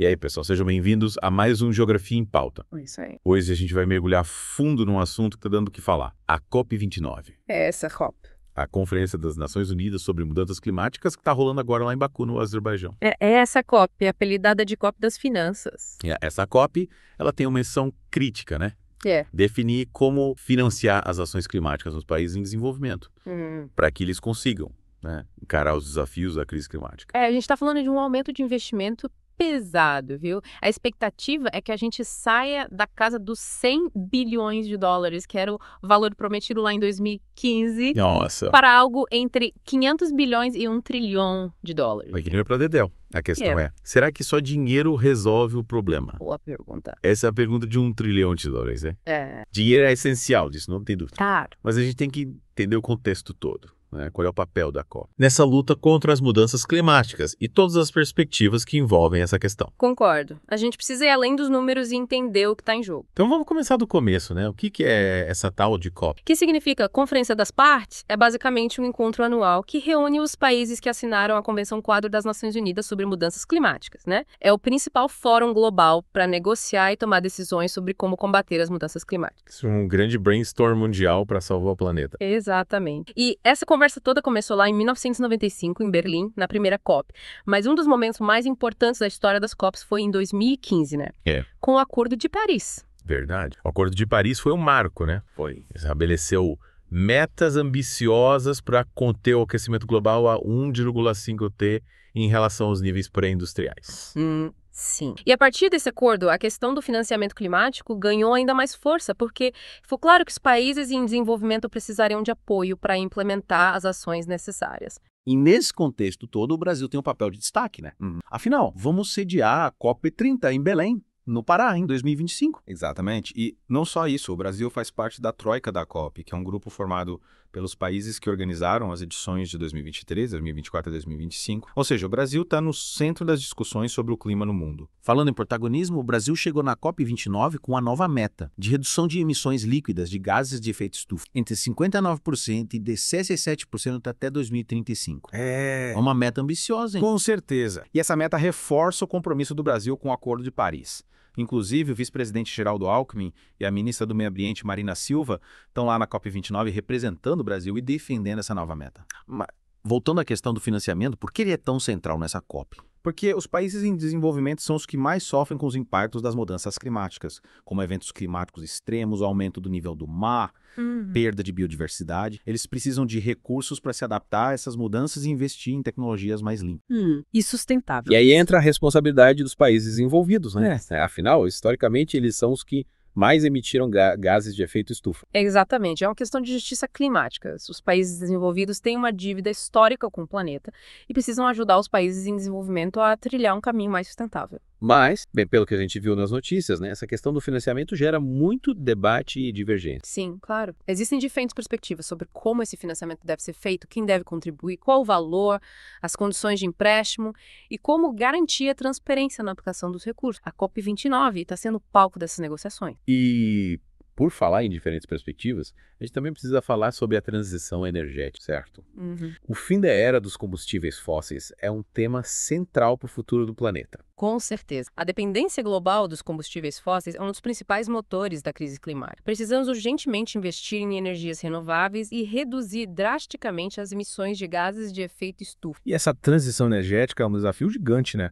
E aí, pessoal, sejam bem-vindos a mais um Geografia em Pauta. Isso aí. Hoje a gente vai mergulhar fundo num assunto que está dando o que falar, a COP29. É essa COP. A Conferência das Nações Unidas sobre Mudanças Climáticas que está rolando agora lá em Baku, no Azerbaijão. É essa COP, apelidada de COP das finanças. Essa COP, ela tem uma missão crítica, né? Definir como financiar as ações climáticas nos países em desenvolvimento, para que eles consigam, né, encarar os desafios da crise climática. A gente está falando de um aumento de investimento pesado, viu? A expectativa é que a gente saia da casa dos 100 bilhões de dólares, que era o valor prometido lá em 2015, Nossa! para algo entre 500 bilhões e 1 trilhão de dólares. Vai dinheiro para dedéu. A questão é, será que só dinheiro resolve o problema? Boa pergunta. Essa é a pergunta de 1 trilhão de dólares, né? É. Dinheiro é essencial disso, não tem dúvida. Claro. Mas a gente tem que entender o contexto todo, né? Qual é o papel da COP nessa luta contra as mudanças climáticas e todas as perspectivas que envolvem essa questão. Concordo. A gente precisa ir além dos números e entender o que está em jogo. Então vamos começar do começo, né? O que é essa tal de COP? Que significa Conferência das Partes? É basicamente um encontro anual que reúne os países que assinaram a Convenção Quadro das Nações Unidas sobre Mudanças Climáticas, né? É o principal fórum global para negociar e tomar decisões sobre como combater as mudanças climáticas. Um grande brainstorm mundial para salvar o planeta. Exatamente. E essa conversa toda começou lá em 1995, em Berlim, na primeira COP. Mas um dos momentos mais importantes da história das COPs foi em 2015, né? Com o Acordo de Paris. Verdade. O Acordo de Paris foi um marco, né? Estabeleceu metas ambiciosas para conter o aquecimento global a 1,5 T em relação aos níveis pré-industriais. Sim. E a partir desse acordo, a questão do financiamento climático ganhou ainda mais força, porque ficou claro que os países em desenvolvimento precisariam de apoio para implementar as ações necessárias. E nesse contexto todo, o Brasil tem um papel de destaque, né? Afinal, vamos sediar a COP30 em Belém, no Pará, em 2025. Exatamente. E não só isso, o Brasil faz parte da Troika da COP, que é um grupo formado pelos países que organizaram as edições de 2023, 2024 e 2025. Ou seja, o Brasil está no centro das discussões sobre o clima no mundo. Falando em protagonismo, o Brasil chegou na COP29 com a nova meta de redução de emissões líquidas de gases de efeito estufa entre 59% e 17% até 2035. É uma meta ambiciosa, hein? Com certeza. E essa meta reforça o compromisso do Brasil com o Acordo de Paris. Inclusive, o vice-presidente Geraldo Alckmin e a ministra do Meio Ambiente, Marina Silva, estão lá na COP29 representando o Brasil e defendendo essa nova meta. Mas, voltando à questão do financiamento, por que ele é tão central nessa COP? Porque os países em desenvolvimento são os que mais sofrem com os impactos das mudanças climáticas, como eventos climáticos extremos, aumento do nível do mar, perda de biodiversidade. Eles precisam de recursos para se adaptar a essas mudanças e investir em tecnologias mais limpas. E sustentável. E aí entra a responsabilidade dos países envolvidos, né? Afinal, historicamente, eles são os que mais emitiram gases de efeito estufa. Exatamente. É uma questão de justiça climática. Os países desenvolvidos têm uma dívida histórica com o planeta e precisam ajudar os países em desenvolvimento a trilhar um caminho mais sustentável. Mas, bem, pelo que a gente viu nas notícias, né, essa questão do financiamento gera muito debate e divergência. Sim, claro. Existem diferentes perspectivas sobre como esse financiamento deve ser feito, quem deve contribuir, qual o valor, as condições de empréstimo e como garantir a transparência na aplicação dos recursos. A COP29 está sendo o palco dessas negociações. E, por falar em diferentes perspectivas, a gente também precisa falar sobre a transição energética, certo? O fim da era dos combustíveis fósseis é um tema central para o futuro do planeta. Com certeza. A dependência global dos combustíveis fósseis é um dos principais motores da crise climática. Precisamos urgentemente investir em energias renováveis e reduzir drasticamente as emissões de gases de efeito estufa. E essa transição energética é um desafio gigante, né?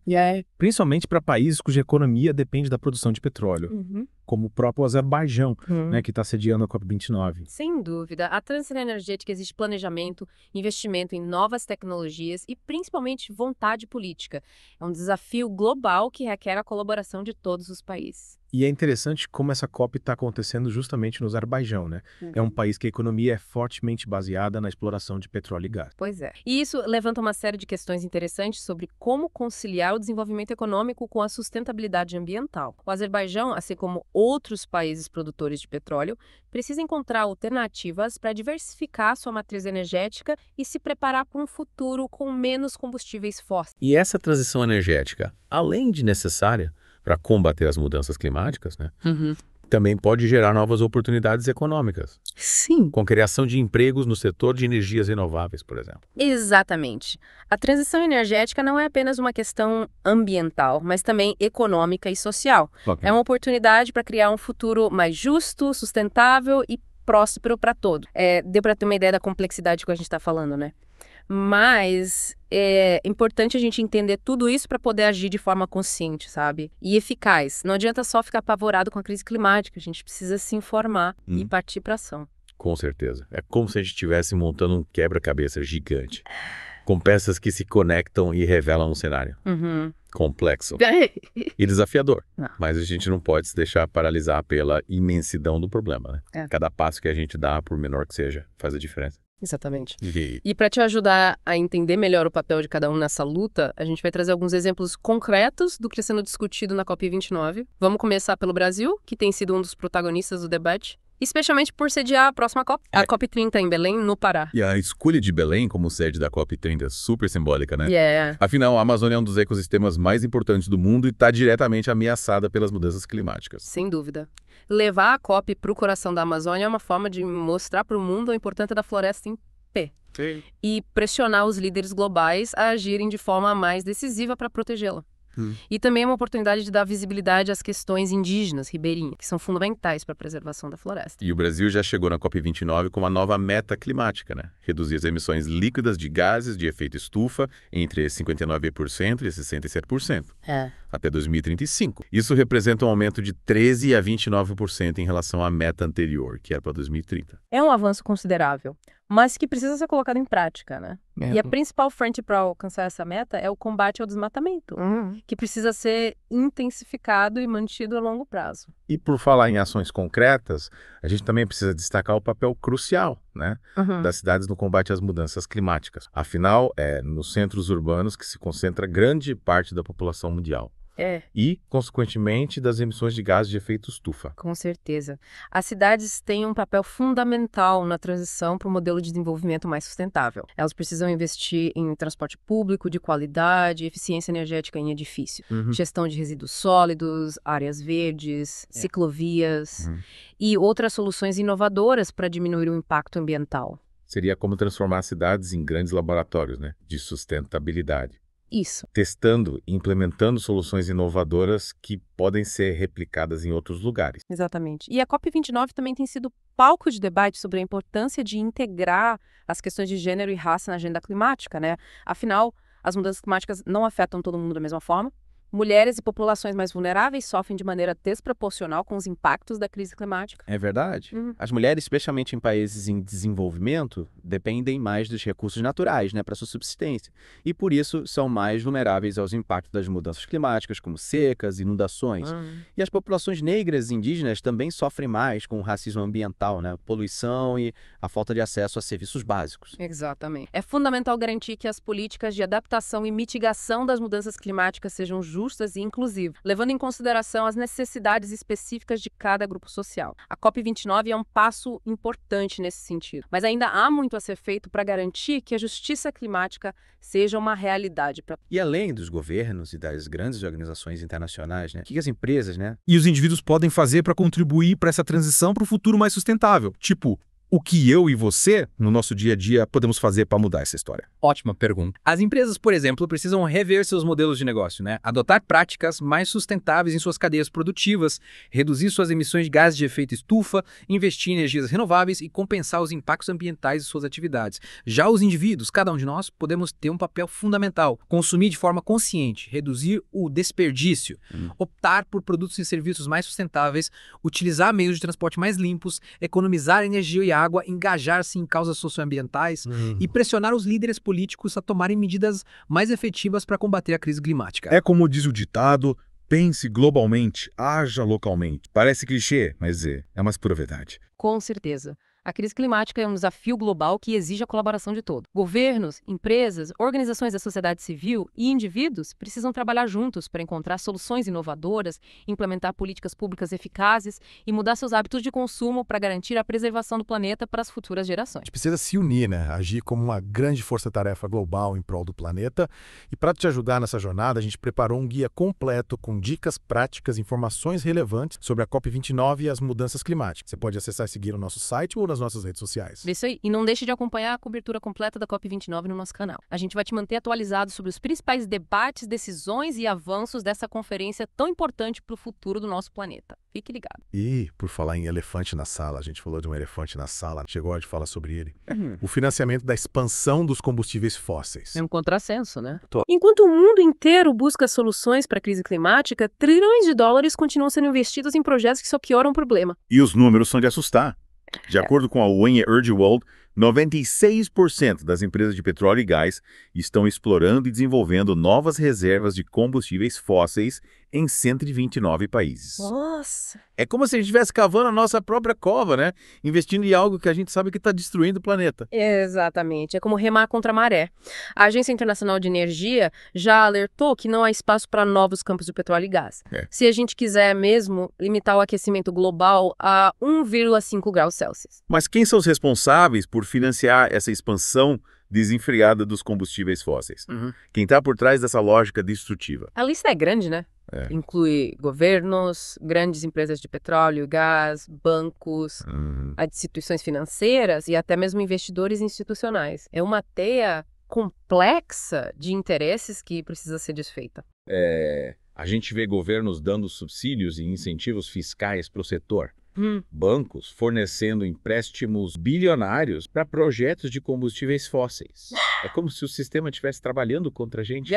Principalmente para países cuja economia depende da produção de petróleo, como o próprio Azerbaijão, né, que está sediando a COP29. Sem dúvida. A transição energética exige planejamento, investimento em novas tecnologias e, principalmente, vontade política. É um desafio global que requer a colaboração de todos os países. E é interessante como essa COP está acontecendo justamente no Azerbaijão, né? É um país que a economia é fortemente baseada na exploração de petróleo e gás. Pois é. E isso levanta uma série de questões interessantes sobre como conciliar o desenvolvimento econômico com a sustentabilidade ambiental. O Azerbaijão, assim como outros países produtores de petróleo, precisa encontrar alternativas para diversificar sua matriz energética e se preparar para um futuro com menos combustíveis fósseis. E essa transição energética, além de necessária para combater as mudanças climáticas, né? Também pode gerar novas oportunidades econômicas, Sim. com criação de empregos no setor de energias renováveis, por exemplo. Exatamente. A transição energética não é apenas uma questão ambiental, mas também econômica e social. É uma oportunidade para criar um futuro mais justo, sustentável e próspero para todos. Deu para ter uma ideia da complexidade que a gente está falando, né? Mas é importante a gente entender tudo isso para poder agir de forma consciente, sabe? E eficaz. Não adianta só ficar apavorado com a crise climática, a gente precisa se informar e partir para ação. Com certeza. É como se a gente estivesse montando um quebra-cabeça gigante, com peças que se conectam e revelam um cenário complexo e desafiador. Não. Mas a gente não pode se deixar paralisar pela imensidão do problema, né? Cada passo que a gente dá, por menor que seja, faz a diferença. Exatamente. E E para te ajudar a entender melhor o papel de cada um nessa luta, a gente vai trazer alguns exemplos concretos do que está sendo discutido na COP29. Vamos começar pelo Brasil, que tem sido um dos protagonistas do debate, especialmente por sediar a próxima COP, a COP30 em Belém, no Pará. a escolha de Belém como sede da COP30 é super simbólica, né? Yeah. Afinal, a Amazônia é um dos ecossistemas mais importantes do mundo e está diretamente ameaçada pelas mudanças climáticas. Sem dúvida. Levar a COP para o coração da Amazônia é uma forma de mostrar para o mundo a importância da floresta em pé. Sim. E pressionar os líderes globais a agirem de forma mais decisiva para protegê-la. E também é uma oportunidade de dar visibilidade às questões indígenas, ribeirinhas, que são fundamentais para a preservação da floresta. E o Brasil já chegou na COP29 com uma nova meta climática, né? Reduzir as emissões líquidas de gases de efeito estufa entre 59% e 67%. Até 2035. Isso representa um aumento de 13% a 29% em relação à meta anterior, que era para 2030. É um avanço considerável, mas que precisa ser colocado em prática, né? E a principal frente para alcançar essa meta é o combate ao desmatamento, que precisa ser intensificado e mantido a longo prazo. E por falar em ações concretas, a gente também precisa destacar o papel crucial, né, das cidades no combate às mudanças climáticas. Afinal, é nos centros urbanos que se concentra grande parte da população mundial. E, consequentemente, das emissões de gases de efeito estufa. Com certeza. As cidades têm um papel fundamental na transição para um modelo de desenvolvimento mais sustentável. Elas precisam investir em transporte público de qualidade, eficiência energética em edifício, gestão de resíduos sólidos, áreas verdes, ciclovias e outras soluções inovadoras para diminuir o impacto ambiental. Seria como transformar cidades em grandes laboratórios, né, de sustentabilidade. Isso. Testando e implementando soluções inovadoras que podem ser replicadas em outros lugares. Exatamente. E a COP29 também tem sido palco de debate sobre a importância de integrar as questões de gênero e raça na agenda climática, né? Afinal, as mudanças climáticas não afetam todo mundo da mesma forma. Mulheres e populações mais vulneráveis sofrem de maneira desproporcional com os impactos da crise climática. É verdade. As mulheres, especialmente em países em desenvolvimento, dependem mais dos recursos naturais, né, para sua subsistência. E por isso são mais vulneráveis aos impactos das mudanças climáticas, como secas, inundações. E as populações negras e indígenas também sofrem mais com o racismo ambiental, né, poluição e a falta de acesso a serviços básicos. Exatamente. É fundamental garantir que as políticas de adaptação e mitigação das mudanças climáticas sejam justas e inclusivas, levando em consideração as necessidades específicas de cada grupo social. A COP29 é um passo importante nesse sentido, mas ainda há muito a ser feito para garantir que a justiça climática seja uma realidade. E além dos governos e das grandes organizações internacionais, né, o que as empresas, né, E os indivíduos podem fazer para contribuir para essa transição para um futuro mais sustentável? Tipo, o que eu e você, no nosso dia a dia, podemos fazer para mudar essa história? Ótima pergunta. As empresas, por exemplo, precisam rever seus modelos de negócio, né? Adotar práticas mais sustentáveis em suas cadeias produtivas, reduzir suas emissões de gases de efeito estufa, investir em energias renováveis e compensar os impactos ambientais de suas atividades. Já os indivíduos, cada um de nós, podemos ter um papel fundamental. Consumir de forma consciente, reduzir o desperdício, optar por produtos e serviços mais sustentáveis, utilizar meios de transporte mais limpos, economizar energia e água, engajar-se em causas socioambientais e pressionar os líderes políticos a tomarem medidas mais efetivas para combater a crise climática. É como diz o ditado, pense globalmente, haja localmente. Parece clichê, mas é uma pura verdade. Com certeza. A crise climática é um desafio global que exige a colaboração de todos. Governos, empresas, organizações da sociedade civil e indivíduos precisam trabalhar juntos para encontrar soluções inovadoras, implementar políticas públicas eficazes e mudar seus hábitos de consumo para garantir a preservação do planeta para as futuras gerações. A gente precisa se unir, né? Agir como uma grande força-tarefa global em prol do planeta. E para te ajudar nessa jornada, a gente preparou um guia completo com dicas práticas e informações relevantes sobre a COP29 e as mudanças climáticas. Você pode acessar e seguir no nosso site ou nas nossas redes sociais. Isso aí. E não deixe de acompanhar a cobertura completa da COP29 no nosso canal. A gente vai te manter atualizado sobre os principais debates, decisões e avanços dessa conferência tão importante para o futuro do nosso planeta. Fique ligado. E, por falar em elefante na sala, a gente falou de um elefante na sala, chegou a hora de falar sobre ele. O financiamento da expansão dos combustíveis fósseis. É um contrassenso, né? Enquanto o mundo inteiro busca soluções para a crise climática, trilhões de dólares continuam sendo investidos em projetos que só pioram o problema. E os números são de assustar. De acordo com a UN Energy World, 96% das empresas de petróleo e gás estão explorando e desenvolvendo novas reservas de combustíveis fósseis em 129 países. Nossa! É como se a gente estivesse cavando a nossa própria cova, né? Investindo em algo que a gente sabe que está destruindo o planeta. Exatamente. É como remar contra a maré. A Agência Internacional de Energia já alertou que não há espaço para novos campos de petróleo e gás. Se a gente quiser mesmo limitar o aquecimento global a 1,5 graus Celsius. Mas quem são os responsáveis por financiar essa expansão desenfreada dos combustíveis fósseis? Quem está por trás dessa lógica destrutiva? A lista é grande, né? Inclui governos, grandes empresas de petróleo e gás, bancos, instituições financeiras e até mesmo investidores institucionais. É uma teia complexa de interesses que precisa ser desfeita. A gente vê governos dando subsídios e incentivos fiscais para o setor. Bancos fornecendo empréstimos bilionários para projetos de combustíveis fósseis. É como se o sistema estivesse trabalhando contra a gente.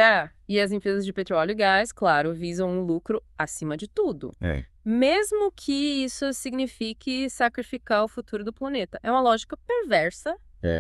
E as empresas de petróleo e gás, claro, visam um lucro acima de tudo. Mesmo que isso signifique sacrificar o futuro do planeta. É uma lógica perversa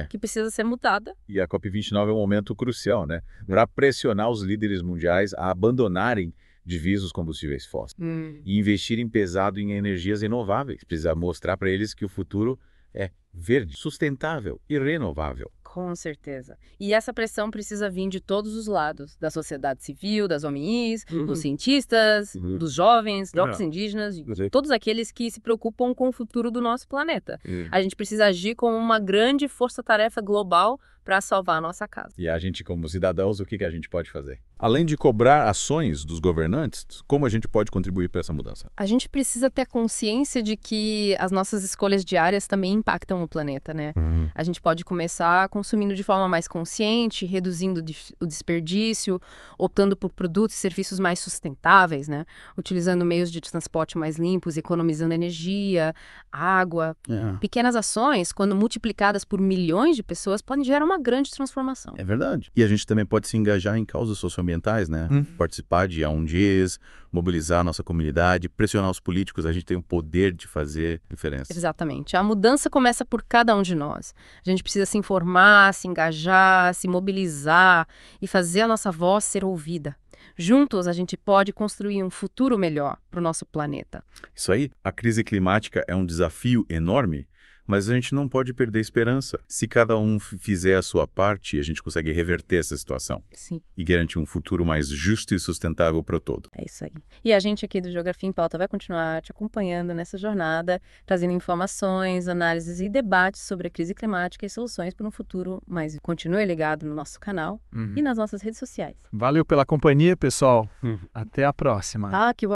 que precisa ser mudada. E a COP29 é um momento crucial, né? Para pressionar os líderes mundiais a abandonarem de vez os combustíveis fósseis e investirem pesado em energias renováveis. Precisa mostrar para eles que o futuro é verde, sustentável e renovável. Com certeza. E essa pressão precisa vir de todos os lados, da sociedade civil, das ONGs, dos cientistas, dos jovens, dos indígenas, de todos aqueles que se preocupam com o futuro do nosso planeta. A gente precisa agir como uma grande força-tarefa global para salvar a nossa casa. E a gente, como cidadãos, o que a gente pode fazer? Além de cobrar ações dos governantes, como a gente pode contribuir para essa mudança? A gente precisa ter consciência de que as nossas escolhas diárias também impactam o planeta, né? A gente pode começar consumindo de forma mais consciente, reduzindo o desperdício, optando por produtos e serviços mais sustentáveis, né? Utilizando meios de transporte mais limpos, economizando energia, água. Pequenas ações, quando multiplicadas por milhões de pessoas, podem gerar uma grande transformação. É verdade. E a gente também pode se engajar em causas socioambientais, né? Participar de ONGs, mobilizar a nossa comunidade, pressionar os políticos, a gente tem o poder de fazer diferença. Exatamente. A mudança começa por cada um de nós. A gente precisa se informar, se engajar, se mobilizar e fazer a nossa voz ser ouvida. Juntos, a gente pode construir um futuro melhor para o nosso planeta. Isso aí, a crise climática é um desafio enorme, mas a gente não pode perder a esperança. Se cada um fizer a sua parte, a gente consegue reverter essa situação. Sim. E garantir um futuro mais justo e sustentável para o todo. É isso aí. E a gente aqui do Geografia em Pauta vai continuar te acompanhando nessa jornada, trazendo informações, análises e debates sobre a crise climática e soluções para um futuro mais. Continue ligado no nosso canal e nas nossas redes sociais. Valeu pela companhia, pessoal. Até a próxima. Que